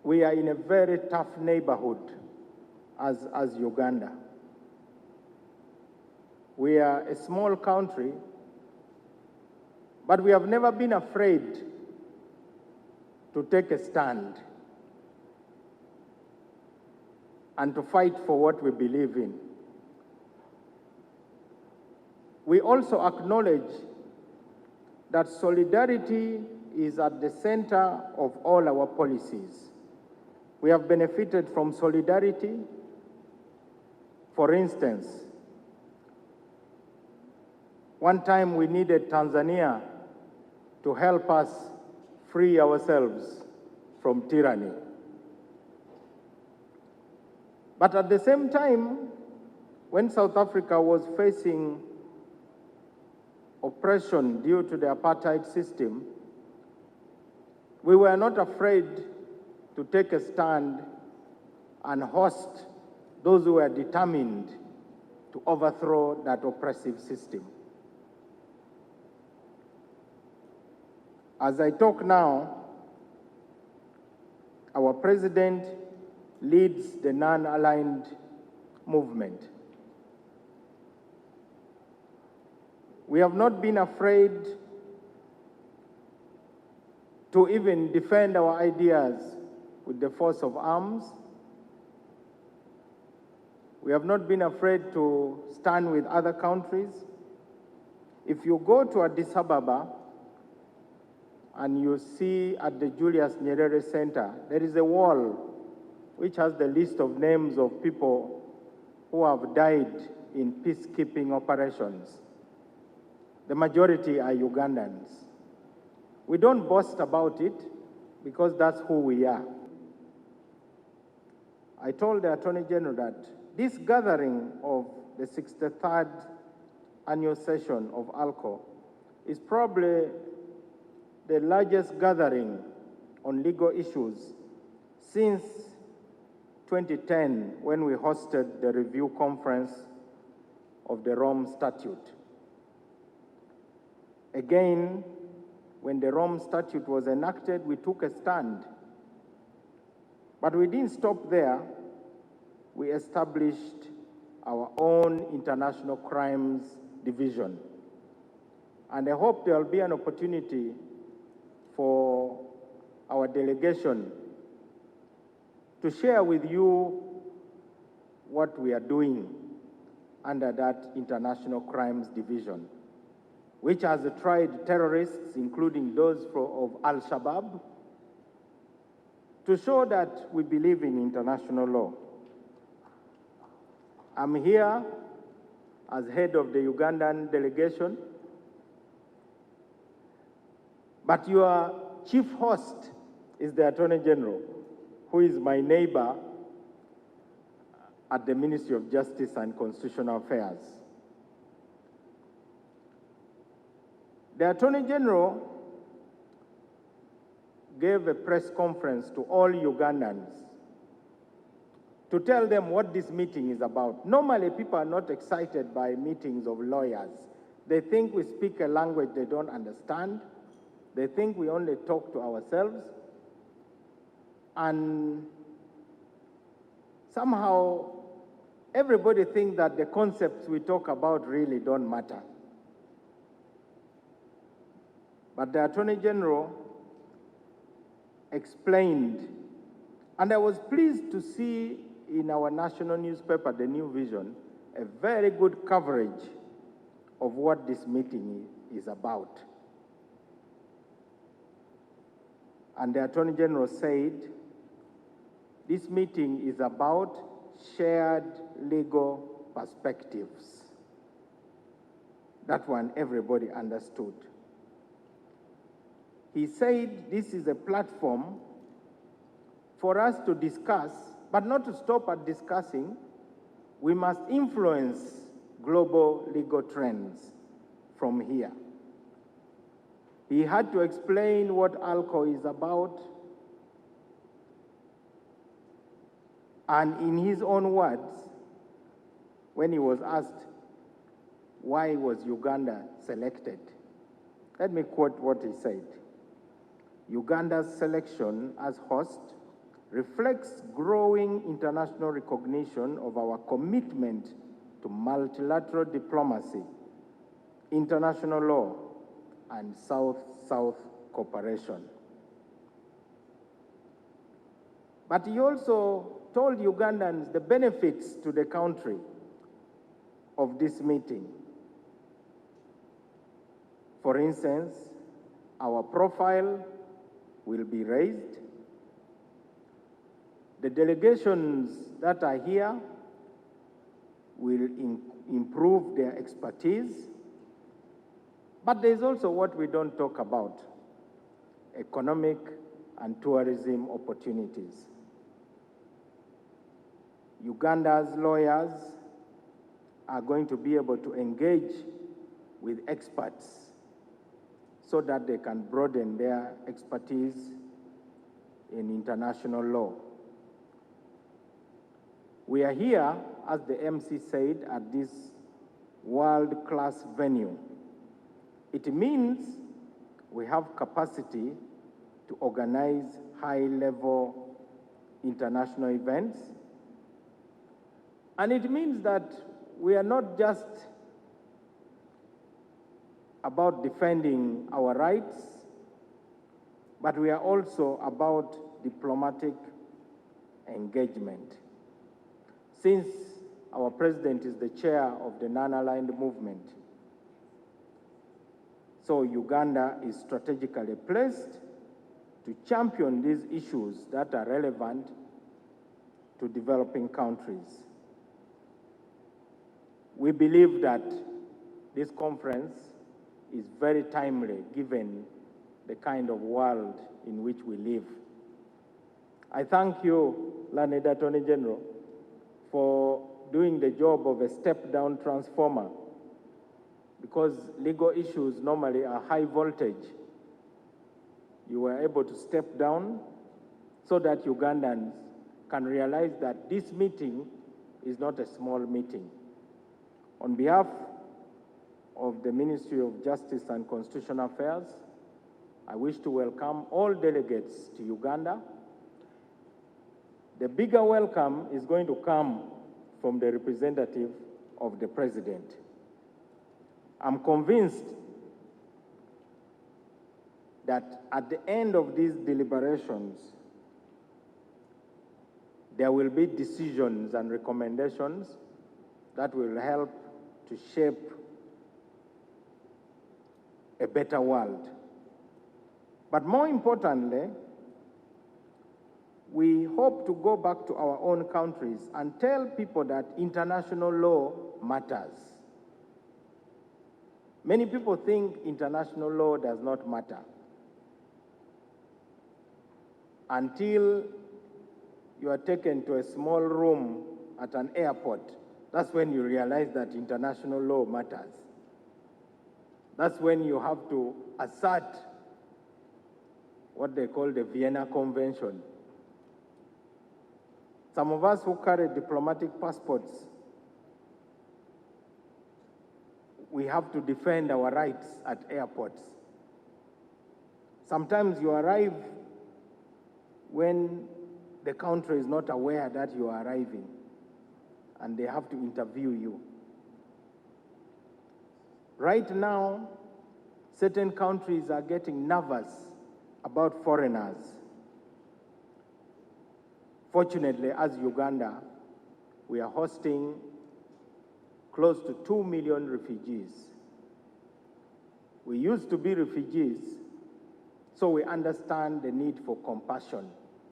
we are in a very tough neighborhood as Uganda. We are a small country, but we have never been afraid to take a stand and to fight for what we believe in. We also acknowledge that solidarity is at the center of all our policies. We have benefited from solidarity. For instance, one time we needed Tanzania to help us free ourselves from tyranny. But at the same time, when South Africa was facing oppression due to the apartheid system, we were not afraid to take a stand and host those who were determined to overthrow that oppressive system. As I talk now, our president leads the non-aligned movement. We have not been afraid to even defend our ideas with the force of arms. We have not been afraid to stand with other countries. If you go to Addis Ababa and you see at the Julius Nyerere Center, there is a wall which has the list of names of people who have died in peacekeeping operations. The majority are Ugandans. We don't boast about it because that's who we are. I told the Attorney General that this gathering of the 63rd annual session of ALCO is probably the largest gathering on legal issues since 2010, when we hosted the review conference of the Rome Statute. Again, when the Rome Statute was enacted, we took a stand. But we didn't stop there. We established our own International Crimes Division. And I hope there will be an opportunity for our delegation to share with you what we are doing under that International Crimes Division, which has tried terrorists, including those of Al-Shabaab, to show that we believe in international law. I'm here as head of the Ugandan delegation, but your chief host is the Attorney General, who is my neighbor at the Ministry of Justice and Constitutional Affairs. The Attorney General gave a press conference to all Ugandans to tell them what this meeting is about. Normally, people are not excited by meetings of lawyers. They think we speak a language they don't understand. They think we only talk to ourselves. And somehow, everybody thinks that the concepts we talk about really don't matter. But the Attorney General explained, and I was pleased to see in our national newspaper, The New Vision, a very good coverage of what this meeting is about. And the Attorney General said, this meeting is about shared legal perspectives. That one everybody understood. He said this is a platform for us to discuss, but not to stop at discussing. We must influence global legal trends from here. He had to explain what ALCO is about, and in his own words, when he was asked why was Uganda selected, let me quote what he said. Uganda's selection as host reflects growing international recognition of our commitment to multilateral diplomacy, international law, and South-South cooperation. But he also told Ugandans the benefits to the country of this meeting. For instance, our profile will be raised. The delegations that are here will improve their expertise. But there's also what we don't talk about, economic and tourism opportunities. Uganda's lawyers are going to be able to engage with experts so that they can broaden their expertise in international law. We are here, as the MC said, at this world-class venue. It means we have capacity to organize high-level international events. And it means that we are not just about defending our rights, but we are also about diplomatic engagement. Since our president is the chair of the non-aligned movement, so Uganda is strategically placed to champion these issues that are relevant to developing countries. We believe that this conference is very timely given the kind of world in which we live. I thank you, Learned Attorney General, for doing the job of a step-down transformer, because legal issues normally are high voltage. You were able to step down so that Ugandans can realize that this meeting is not a small meeting. On behalf of the Ministry of Justice and Constitutional Affairs, I wish to welcome all delegates to Uganda. The bigger welcome is going to come from the representative of the President. I'm convinced that at the end of these deliberations, there will be decisions and recommendations that will help to shape a better world. But more importantly, we hope to go back to our own countries and tell people that international law matters. Many people think international law does not matter until you are taken to a small room at an airport. That's when you realize that international law matters. That's when you have to assert what they call the Vienna Convention. Some of us who carry diplomatic passports, we have to defend our rights at airports. Sometimes you arrive when the country is not aware that you are arriving, and they have to interview you. Right now, certain countries are getting nervous about foreigners. Fortunately, as Uganda, we are hosting close to 2 million refugees. We used to be refugees, so we understand the need for compassion.